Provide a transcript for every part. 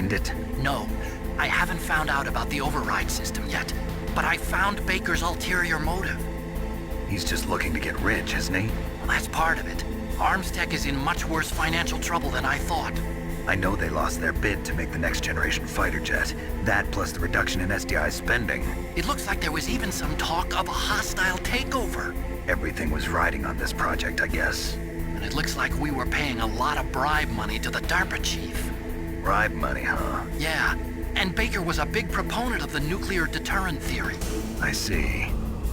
find it? No, I haven't found out about the override system yet, but I found Baker's ulterior motive. He's just looking to get rich, isn't he? Well, that's part of it. Arms Tech is in much worse financial trouble than I thought. I know they lost their bid to make the next generation fighter jet. That plus the reduction in SDI spending. It looks like there was even some talk of a hostile takeover. Everything was riding on this project, I guess. And it looks like we were paying a lot of bribe money to the DARPA chief. Bribe money, huh? Yeah, and Baker was a big proponent of the nuclear deterrent theory. I see.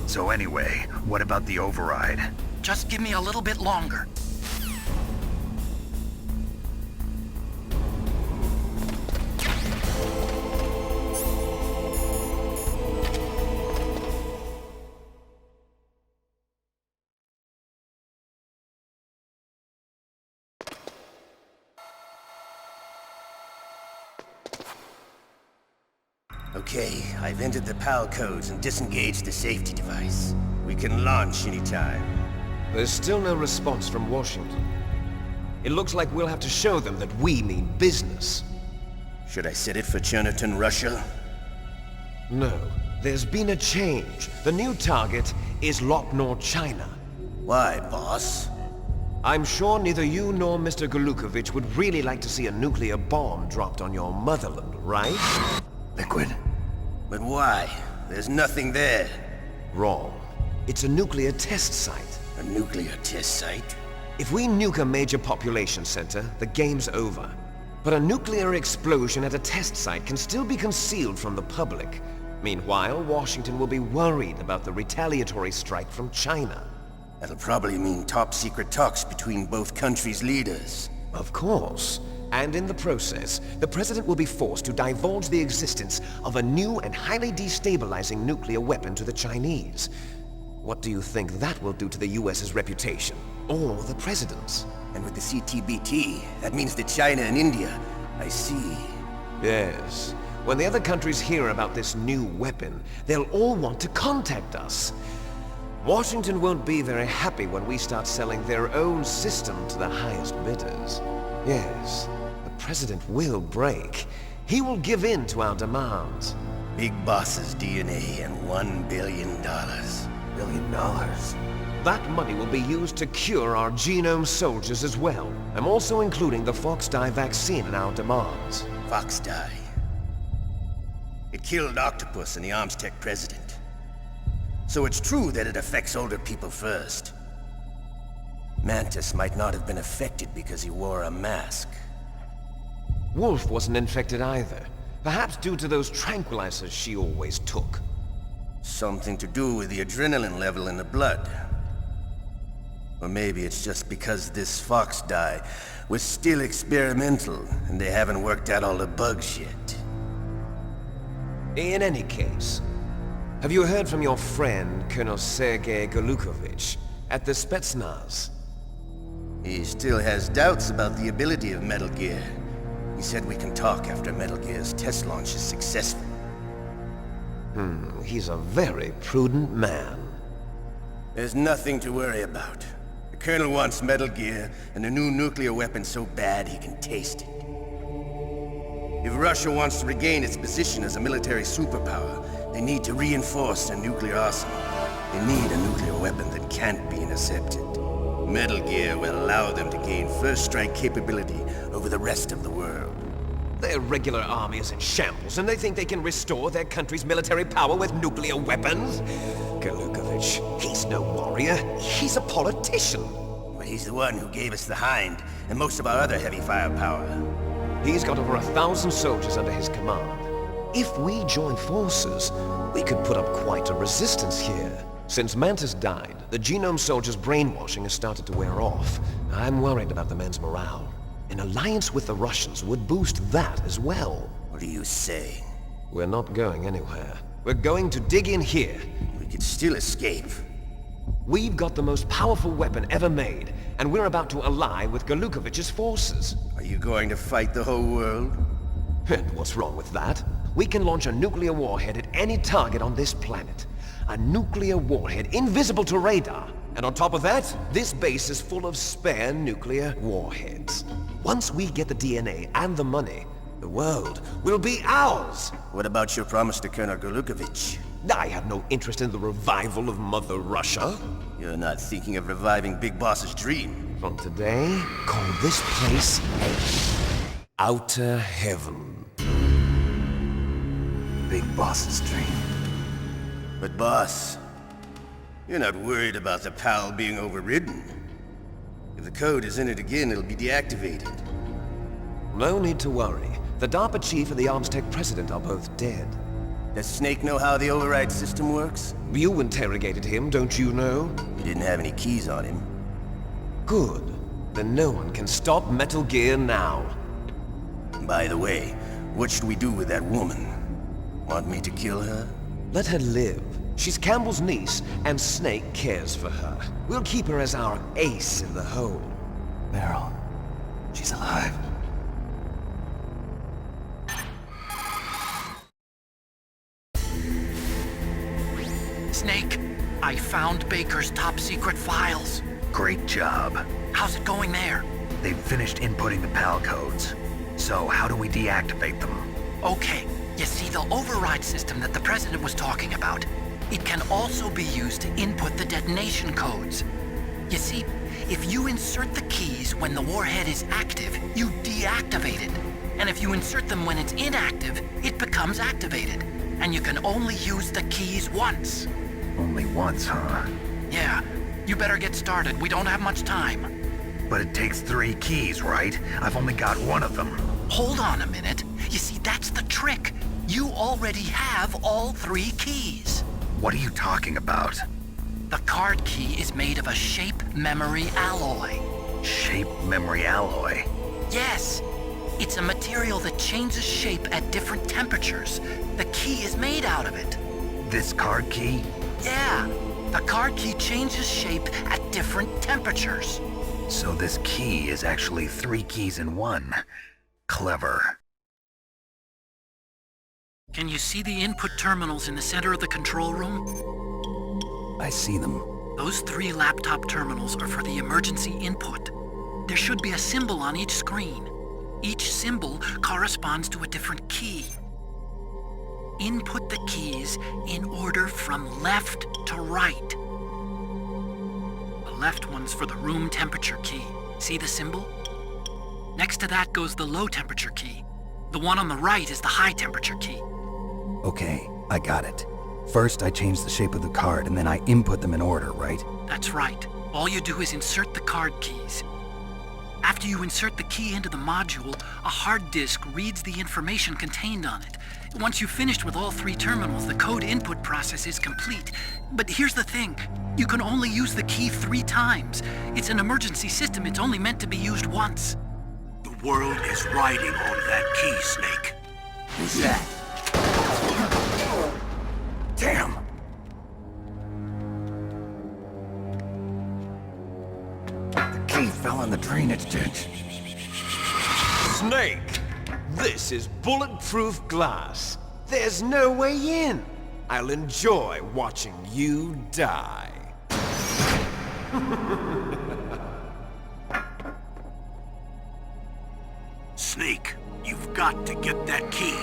So anyway, what about the override? Just give me a little bit longer. Okay, I've entered the PAL codes and disengaged the safety device. We can launch anytime. There's still no response from Washington. It looks like we'll have to show them that we mean business. Should I set it for Cherniton, Russia? No, there's been a change. The new target is Lopnor, China. Why, boss? I'm sure neither you nor Mr. Golukovich would really like to see a nuclear bomb dropped on your motherland, right? Liquid? But why? There's nothing there. Wrong. It's a nuclear test site. A nuclear test site? If we nuke a major population center, the game's over. But a nuclear explosion at a test site can still be concealed from the public. Meanwhile, Washington will be worried about the retaliatory strike from China. That'll probably mean top-secret talks between both countries' leaders. Of course. And in the process, the President will be forced to divulge the existence of a new and highly destabilizing nuclear weapon to the Chinese. What do you think that will do to the US's reputation? Or the President's? And with the CTBT, that means that China and India. I see. Yes. When the other countries hear about this new weapon, they'll all want to contact us. Washington won't be very happy when we start selling their own system to the highest bidders. Yes, the President will break. He will give in to our demands. Big Boss's DNA and $1 billion. $1 billion? That money will be used to cure our genome soldiers as well. I'm also including the Fox-Die vaccine in our demands. Fox-Die? It killed Octopus and the Arms Tech president. So it's true that it affects older people first. Mantis might not have been affected because he wore a mask. Wolf wasn't infected either. Perhaps due to those tranquilizers she always took. Something to do with the adrenaline level in the blood. Or maybe it's just because this Fox-Die was still experimental and they haven't worked out all the bugs yet. In any case, have you heard from your friend, Colonel Sergei Golukovich, at the Spetsnaz? He still has doubts about the ability of Metal Gear. He said we can talk after Metal Gear's test launch is successful. He's a very prudent man. There's nothing to worry about. The Colonel wants Metal Gear and a new nuclear weapon so bad he can taste it. If Russia wants to regain its position as a military superpower, they need to reinforce their nuclear arsenal. They need a nuclear weapon that can't be intercepted. Metal Gear will allow them to gain first strike capability over the rest of the world. Their regular army is in shambles, and they think they can restore their country's military power with nuclear weapons? Golukovich, he's no warrior. He's a politician. But he's the one who gave us the Hind and most of our other heavy firepower. He's got over 1,000 soldiers under his command. If we join forces, we could put up quite a resistance here. Since Mantis died, the genome soldiers' brainwashing has started to wear off. I'm worried about the men's morale. An alliance with the Russians would boost that as well. What are you saying? We're not going anywhere. We're going to dig in here. We could still escape. We've got the most powerful weapon ever made, and we're about to ally with Golukovich's forces. Are you going to fight the whole world? And what's wrong with that? We can launch a nuclear warhead at any target on this planet. A nuclear warhead invisible to radar. And on top of that, this base is full of spare nuclear warheads. Once we get the DNA and the money, The world will be ours! What about your promise to Colonel Golukovich? I have no interest in the revival of Mother Russia. You're not thinking of reviving Big Boss's dream. From today, call this place Outer Heaven. Big Boss's dream. But boss, you're not worried about the PAL being overridden. If the code is in it again, it'll be deactivated. No need to worry. The DARPA chief and the Arms Tech president are both dead. Does Snake know how the override system works? You interrogated him, don't you know? He didn't have any keys on him. Good. Then no one can stop Metal Gear now. By the way, what should we do with that woman? Want me to kill her? Let her live. She's Campbell's niece, and Snake cares for her. We'll keep her as our ace in the hole. Meryl, she's alive. Snake, I found Baker's top-secret files. Great job. How's it going there? They've finished inputting the PAL codes. So how do we deactivate them? Okay, you see the override system that the President was talking about? It can also be used to input the detonation codes. You see, if you insert the keys when the warhead is active, you deactivate it. And if you insert them when it's inactive, it becomes activated. And you can only use the keys once. Only once, huh? Yeah, you better get started. We don't have much time. But it takes 3 keys, right? I've only got 1 of them. Hold on a minute. You see, that's the trick. You already have all 3 keys. What are you talking about? The card key is made of a shape memory alloy. Shape memory alloy? Yes. It's a material that changes shape at different temperatures. The key is made out of it. This card key? Yeah. The card key changes shape at different temperatures. So this key is actually 3 keys in 1. Clever. Can you see the input terminals in the center of the control room? I see them. Those 3 laptop terminals are for the emergency input. There should be a symbol on each screen. Each symbol corresponds to a different key. Input the keys in order from left to right. The left one's for the room temperature key. See the symbol? Next to that goes the low temperature key. The one on the right is the high temperature key. Okay, I got it. First, I change the shape of the card, and then I input them in order, right? That's right. All you do is insert the card keys. After you insert the key into the module, a hard disk reads the information contained on it. Once you've finished with all 3 terminals, the code input process is complete. But here's the thing. You can only use the key 3 times. It's an emergency system. It's only meant to be used once. The world is riding on that key, Snake. Who's that? Damn! The key fell in the drainage ditch. Snake! This is bulletproof glass. There's no way in. I'll enjoy watching you die. Snake, you've got to get that key.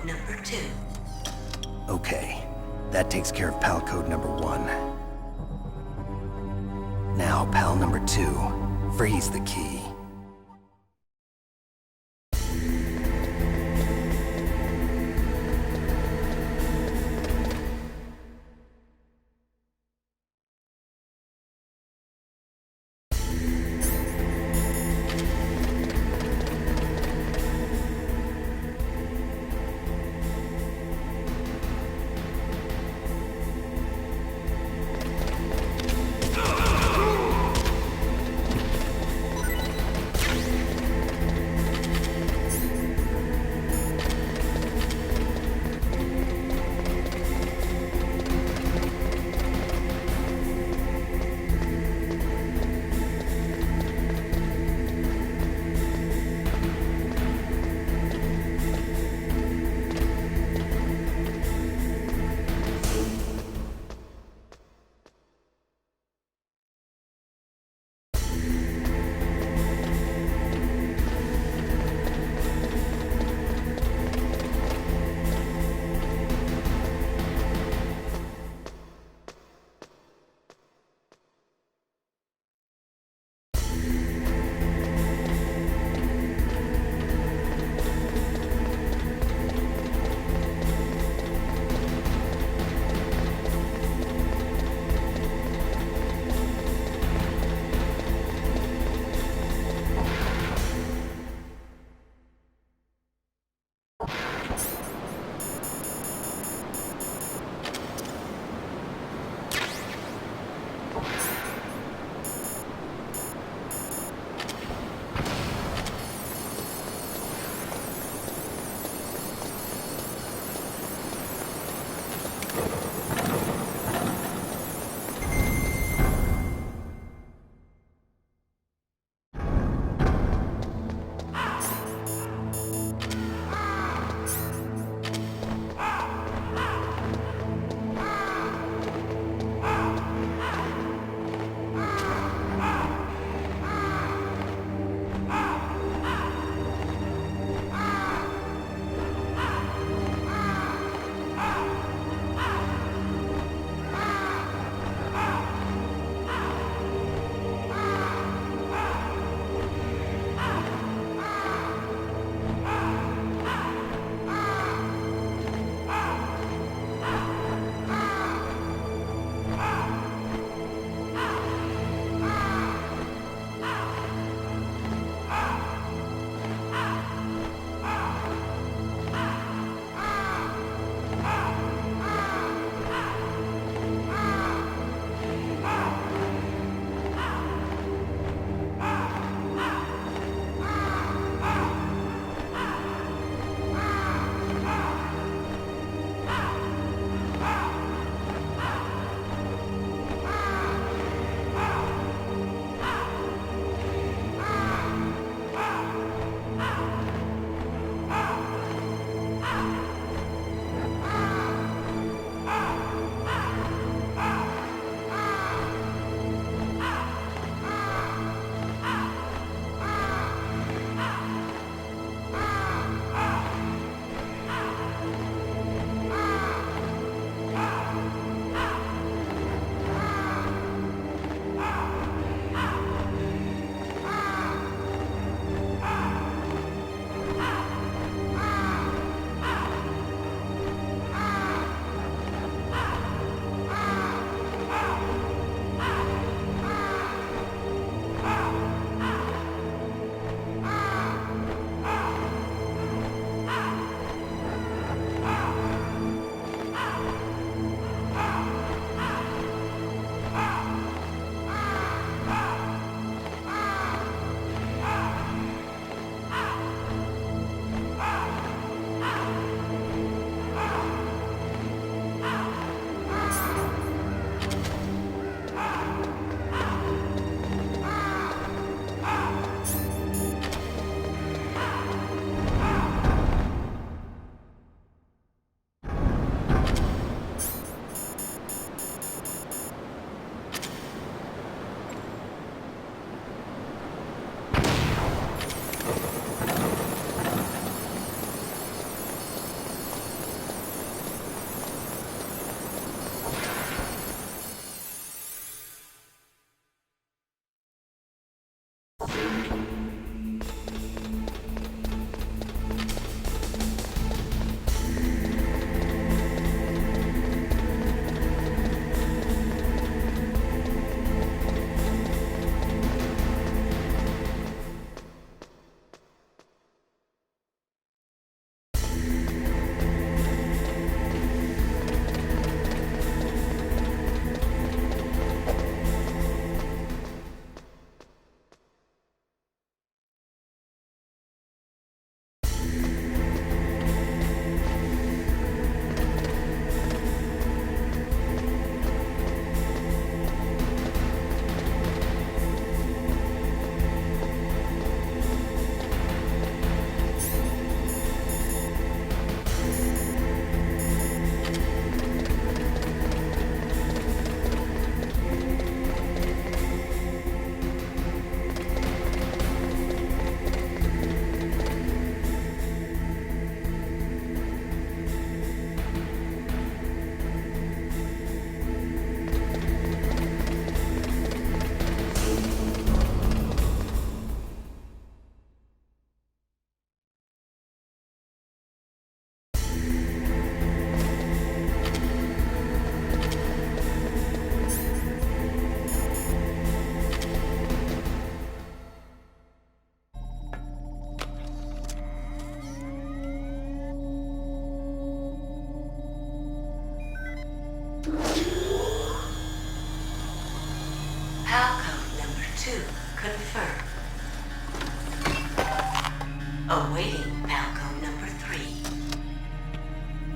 code number 2. Okay, that takes care of PAL code number 1. Now, PAL number 2, freeze the key.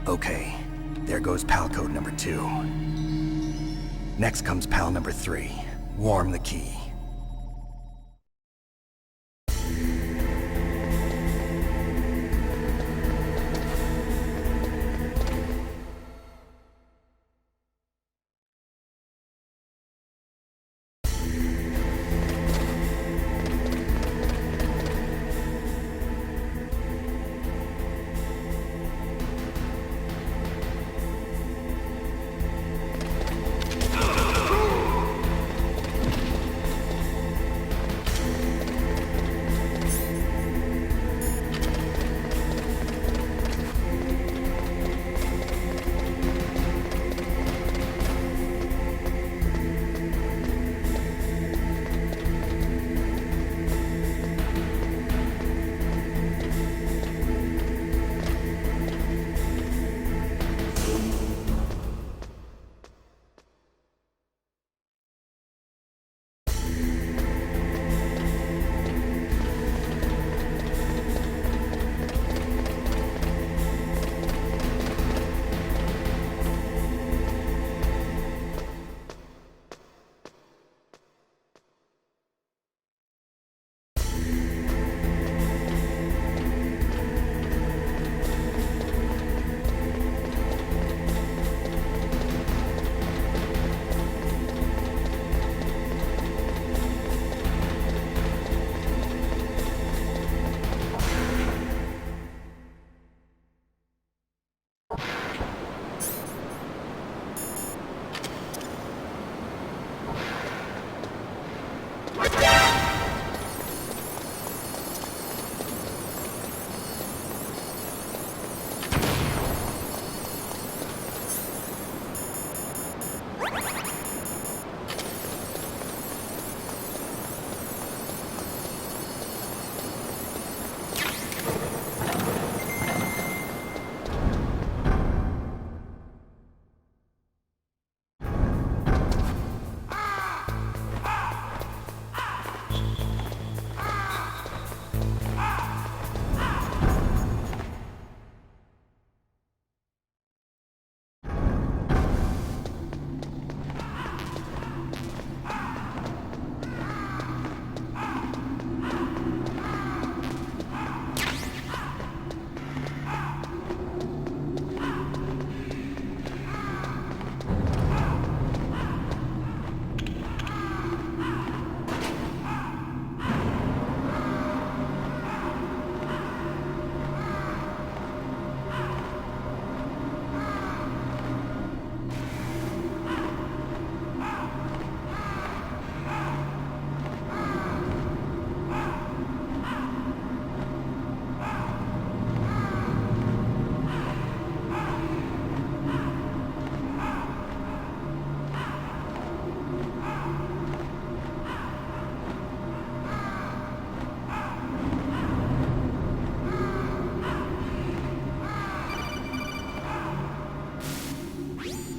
Okay, there goes PAL code number 2. Next comes PAL number 3. Warm the key.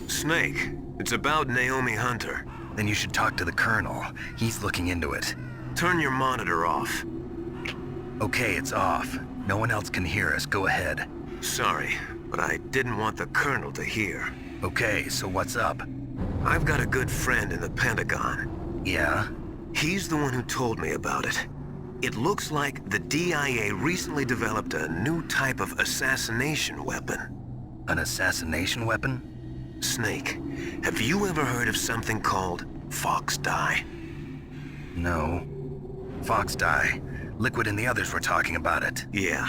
Snake, it's about Naomi Hunter. Then you should talk to the Colonel. He's looking into it. Turn your monitor off. Okay, it's off. No one else can hear us. Go ahead. Sorry, but I didn't want the Colonel to hear. Okay, so what's up? I've got a good friend in the Pentagon. Yeah? He's the one who told me about it. It looks like the DIA recently developed a new type of assassination weapon. An assassination weapon? Snake, have you ever heard of something called Fox Dye? No. Fox dye. Liquid and the others were talking about it. Yeah.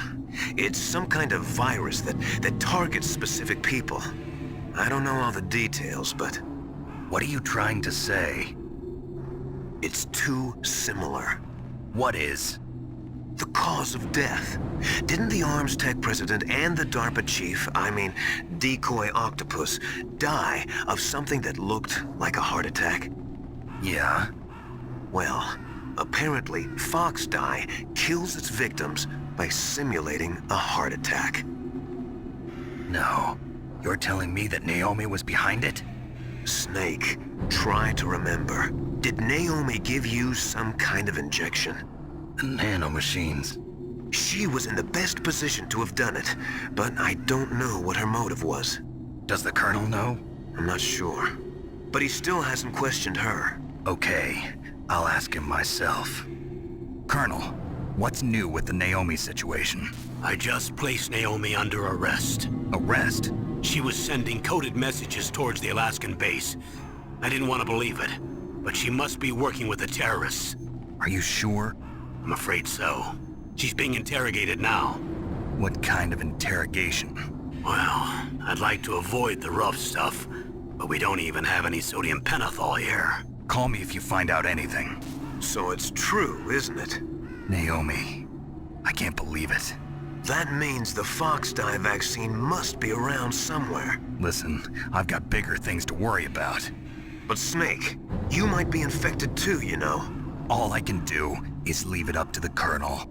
It's some kind of virus that targets specific people. I don't know all the details, but What are you trying to say? it's too similar. What is? The cause of death. Didn't the Arms Tech president and the DARPA chief, I mean, Decoy Octopus, die of something that looked like a heart attack? Yeah? Well, apparently Fox Dye kills its victims by simulating a heart attack. No. You're telling me that Naomi was behind it? Snake, try to remember. Did Naomi give you some kind of injection? The nanomachines. She was in the best position to have done it, but I don't know what her motive was. Does the Colonel know? I'm not sure. But he still hasn't questioned her. Okay, I'll ask him myself. Colonel, what's new with the Naomi situation? I just placed Naomi under arrest. Arrest? She was sending coded messages towards the Alaskan base. I didn't want to believe it, but she must be working with the terrorists. Are you sure? I'm afraid so. She's being interrogated now. What kind of interrogation? Well, I'd like to avoid the rough stuff, but we don't even have any sodium pentothal here. Call me if you find out anything. So it's true, isn't it? Naomi, I can't believe it. That means the Fox dye vaccine must be around somewhere. Listen, I've got bigger things to worry about. But Snake, you might be infected too, you know. All I can do is leave it up to the Colonel.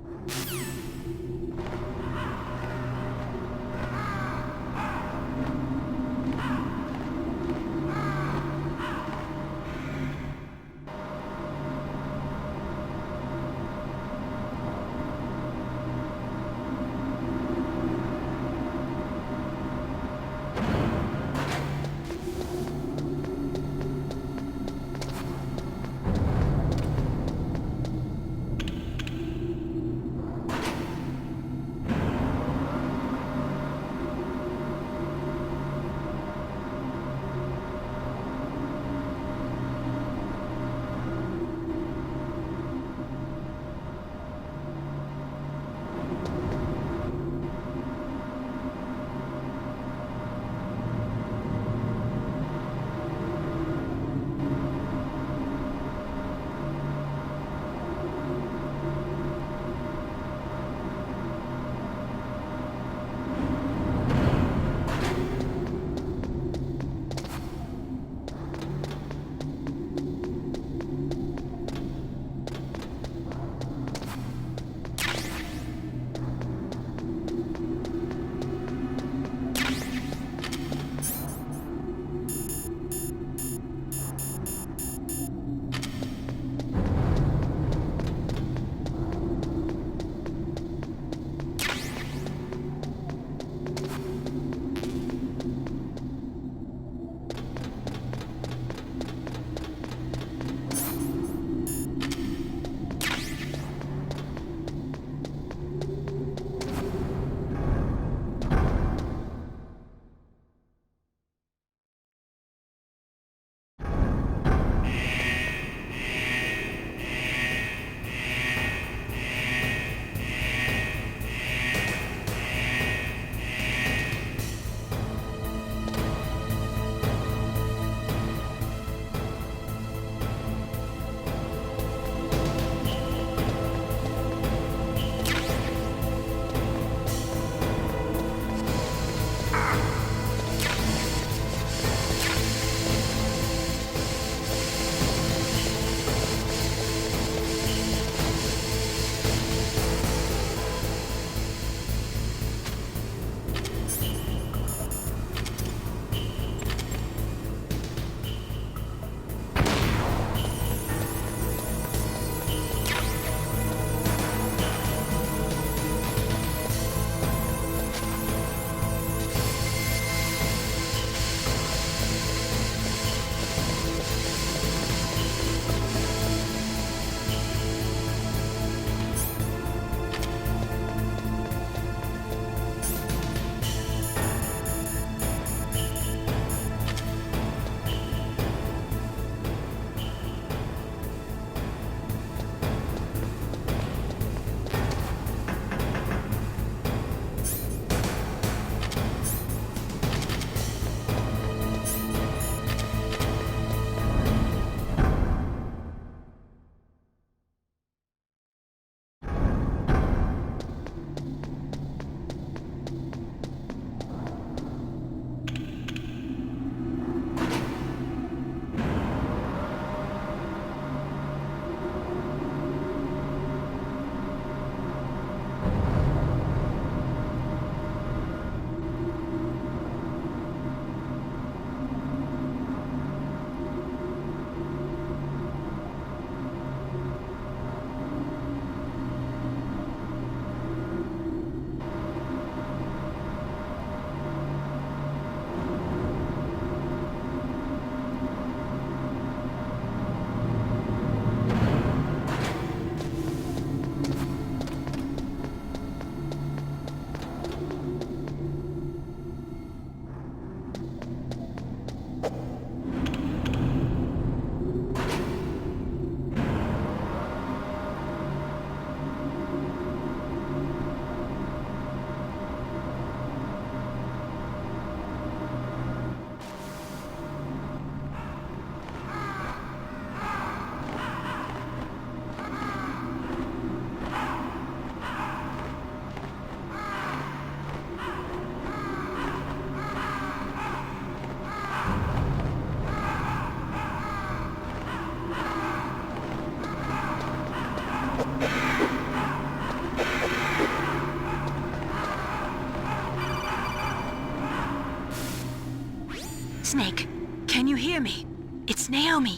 Snake, can you hear me? It's Naomi.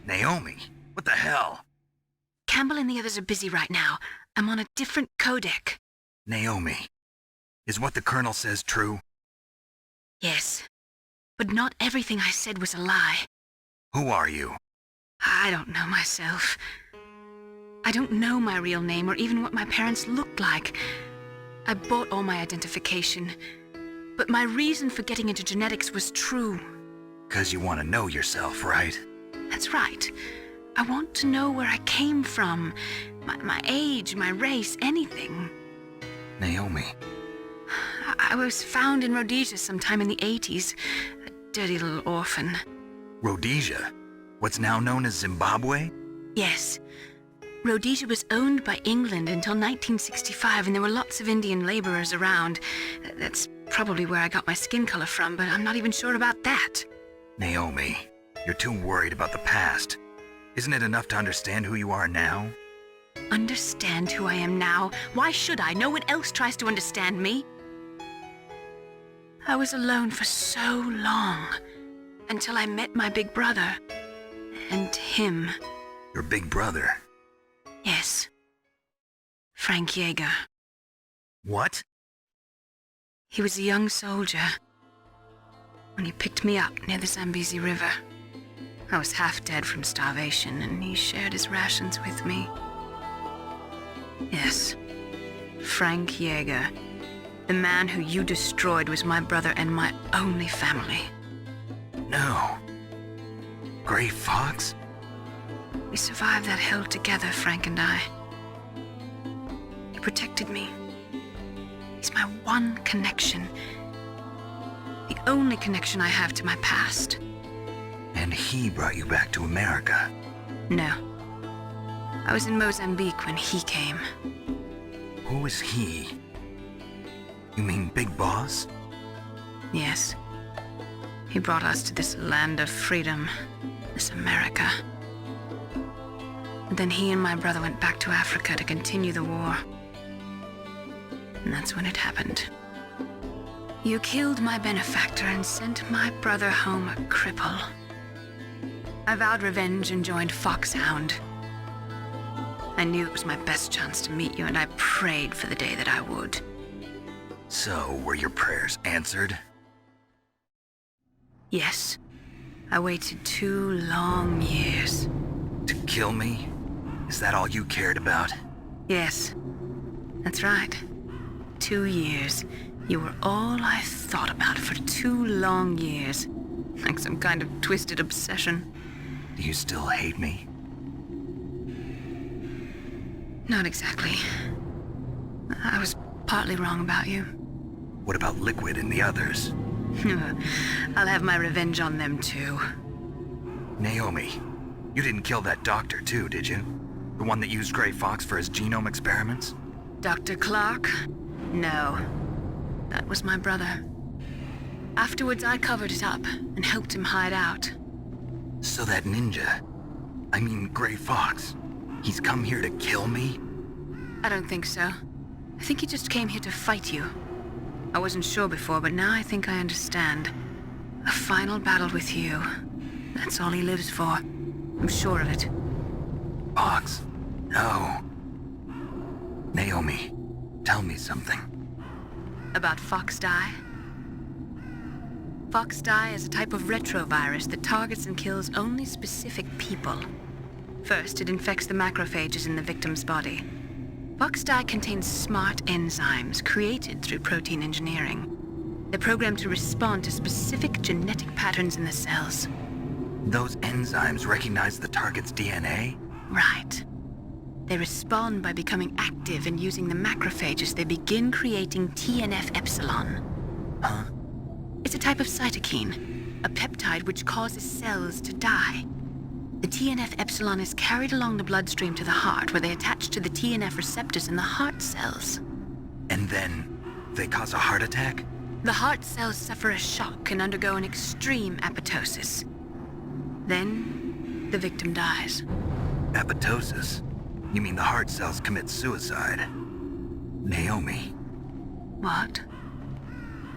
Naomi? What the hell? Campbell and the others are busy right now. I'm on a different codec. Naomi, is what the Colonel says true? Yes, but not everything I said was a lie. Who are you? I don't know myself. I don't know my real name or even what my parents looked like. I bought all my identification, but my reason for getting into genetics was true. 'Cause you want to know yourself, right? That's right. I want to know where I came from, my age, my race, anything. Naomi. I was found in Rhodesia sometime in the 80s, a dirty little orphan. Rhodesia? What's now known as Zimbabwe? Yes. Rhodesia was owned by England until 1965, and there were lots of Indian laborers around. That's probably where I got my skin color from, but I'm not even sure about that. Naomi, you're too worried about the past. Isn't it enough to understand who you are now? Understand who I am now? Why should I? No one else tries to understand me. I was alone for so long, until I met my big brother. And him. Your big brother? Yes. Frank Yeager. What? He was a young soldier when he picked me up near the Zambezi River. I was half dead from starvation, and he shared his rations with me. Yes, Frank Yeager. The man who you destroyed was my brother and my only family. No. Gray Fox? We survived that hell together, Frank and I. He protected me. He's my one connection. The only connection I have to my past. And he brought you back to America? No. I was in Mozambique when he came. Who is he? You mean Big Boss? Yes. He brought us to this land of freedom, this America. And then he and my brother went back to Africa to continue the war. And that's when it happened. You killed my benefactor and sent my brother home a cripple. I vowed revenge and joined Foxhound. I knew it was my best chance to meet you, and I prayed for the day that I would. So, were your prayers answered? Yes. I waited 2 long years. To kill me? Is that all you cared about? Yes. That's right. 2 years. You were all I thought about for 2 long years. Like some kind of twisted obsession. Do you still hate me? Not exactly. I was partly wrong about you. What about Liquid and the others? I'll have my revenge on them too. Naomi, you didn't kill that doctor too, did you? The one that used Gray Fox for his genome experiments? Dr. Clark? No. That was my brother. Afterwards, I covered it up and helped him hide out. So that ninja, I mean Gray Fox, he's come here to kill me? I don't think so. I think he just came here to fight you. I wasn't sure before, but now I think I understand. A final battle with you. That's all he lives for. I'm sure of it. Fox? No. Naomi, tell me something. About Fox-Die? Fox-Die is a type of retrovirus that targets and kills only specific people. First, it infects the macrophages in the victim's body. Fox-Die contains smart enzymes created through protein engineering. They're programmed to respond to specific genetic patterns in the cells. Those enzymes recognize the target's DNA? Right. They respond by becoming active and using the macrophages. They begin creating TNF-epsilon. Huh? It's a type of cytokine, a peptide which causes cells to die. The TNF-epsilon is carried along the bloodstream to the heart, where they attach to the TNF receptors in the heart cells. And then they cause a heart attack? The heart cells suffer a shock and undergo an extreme apoptosis. Then, the victim dies. Apoptosis? You mean the heart cells commit suicide? Naomi, What?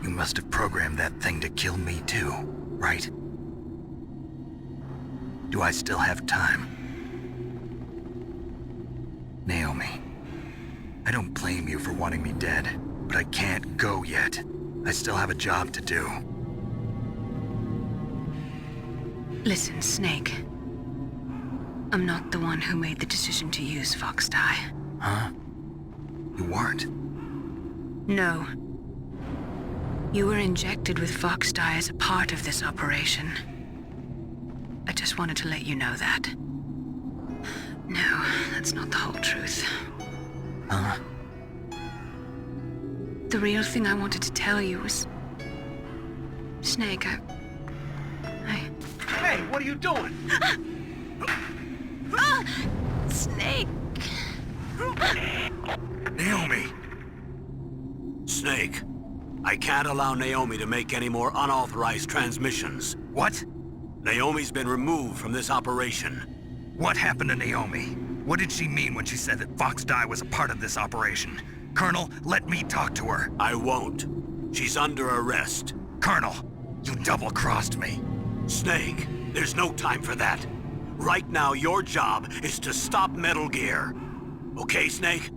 you must have programmed that thing to kill me too, right? Do I still have time? Naomi, I don't blame you for wanting me dead, but I can't go yet. I still have a job to do. Listen, Snake. I'm not the one who made the decision to use Fox dye. Huh? You weren't? No. You were injected with Fox dye as a part of this operation. I just wanted to let you know that. No, that's not the whole truth. Huh? The real thing I wanted to tell you was... Snake, I... Hey, what are you doing? Snake! Naomi! Snake, I can't allow Naomi to make any more unauthorized transmissions. What? Naomi's been removed from this operation. What happened to Naomi? What did she mean when she said that Fox dye was a part of this operation? Colonel, let me talk to her. I won't. She's under arrest. Colonel, you double-crossed me. Snake, there's no time for that. Right now, your job is to stop Metal Gear. Okay, Snake?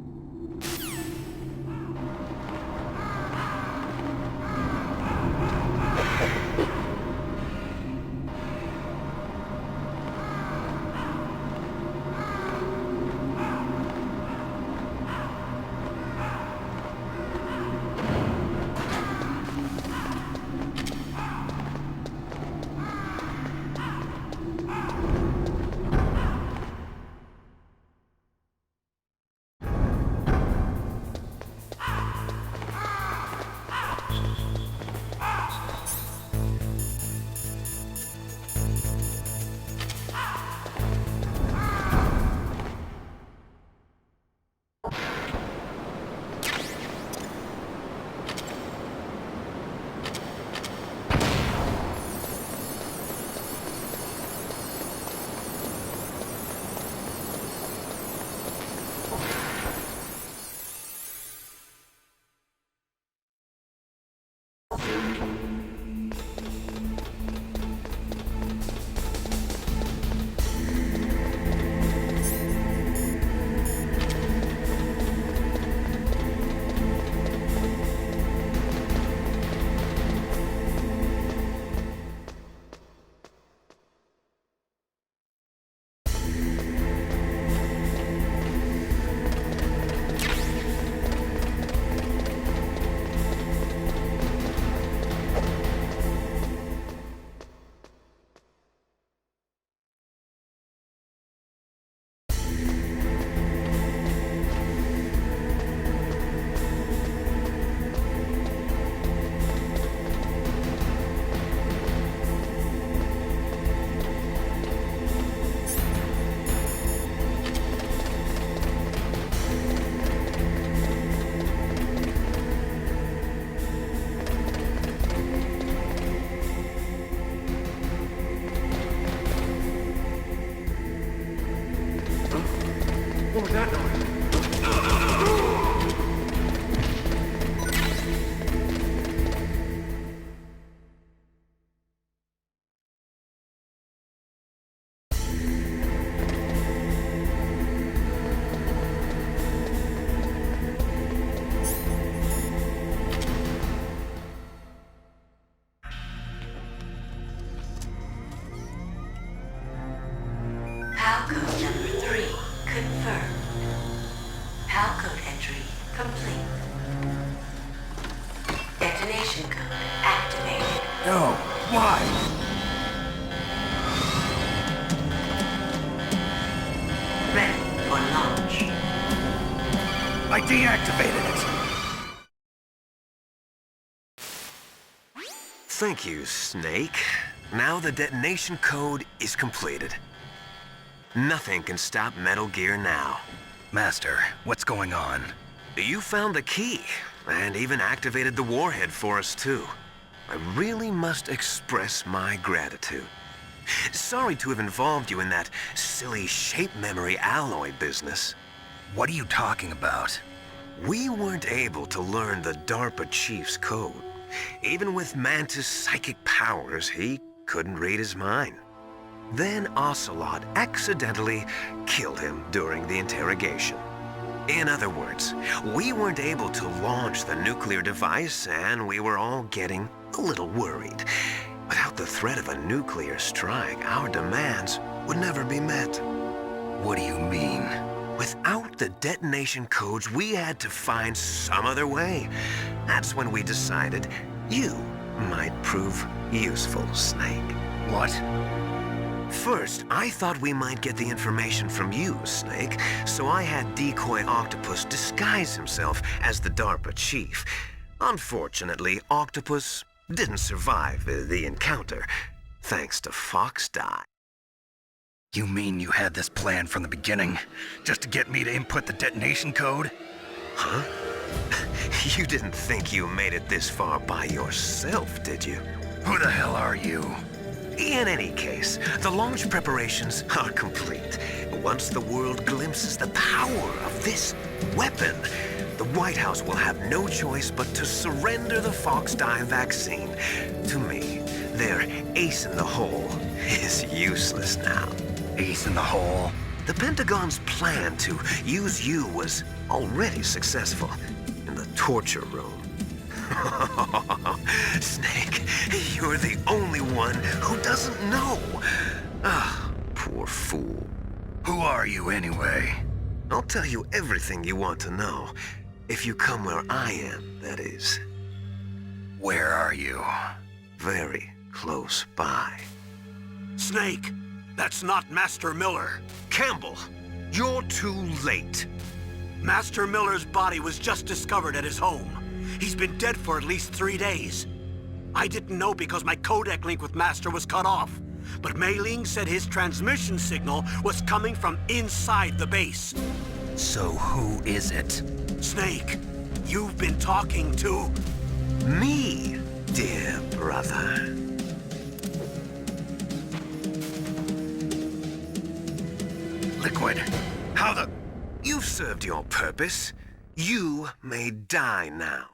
PAL code number 3 confirmed. PAL code entry complete. Detonation code activated. No, why? Ready for launch. I deactivated it. Thank you, Snake. Now the detonation code is completed. Nothing can stop Metal Gear now. Master, what's going on? You found the key, and even activated the warhead for us, too. I really must express my gratitude. Sorry to have involved you in that silly shape memory alloy business. What are you talking about? We weren't able to learn the DARPA chief's code. Even with Mantis' psychic powers, he couldn't read his mind. Then Ocelot accidentally killed him during the interrogation. In other words, we weren't able to launch the nuclear device, and we were all getting a little worried. Without the threat of a nuclear strike, our demands would never be met. What do you mean? Without the detonation codes, we had to find some other way. That's when we decided you might prove useful, Snake. What? First, I thought we might get the information from you, Snake, so I had Decoy Octopus disguise himself as the DARPA chief. Unfortunately, Octopus didn't survive the encounter, thanks to Fox Die. You mean you had this plan from the beginning, just to get me to input the detonation code? Huh? You didn't think you made it this far by yourself, did you? Who the hell are you? In any case, the launch preparations are complete. Once the world glimpses the power of this weapon, the White House will have no choice but to surrender the Fox Die vaccine. To me, their ace in the hole is useless now. Ace in the hole? The Pentagon's plan to use you was already successful in the torture room. Snake, you're the only one who doesn't know. Ah, poor fool. Who are you anyway? I'll tell you everything you want to know. If you come where I am, that is. Where are you? Very close by. Snake, that's not Master Miller. Campbell, you're too late. Master Miller's body was just discovered at his home. He's been dead for at least 3 days. I didn't know because my codec link with Master was cut off. But Mei Ling said his transmission signal was coming from inside the base. So who is it? Snake, you've been talking to... Me, dear brother. Liquid. How the... You've served your purpose. You may die now.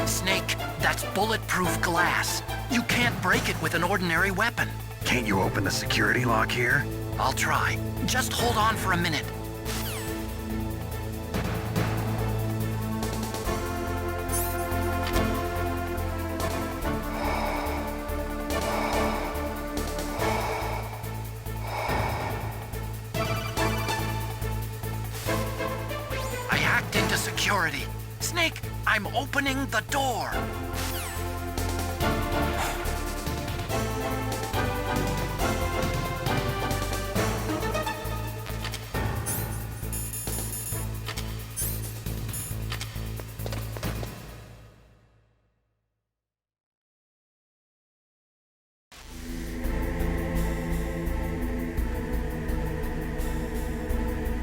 Snake, that's bulletproof glass. You can't break it with an ordinary weapon. Can't you open the security lock here? I'll try. Just hold on for a minute. I hacked into security. Snake, I'm opening the door.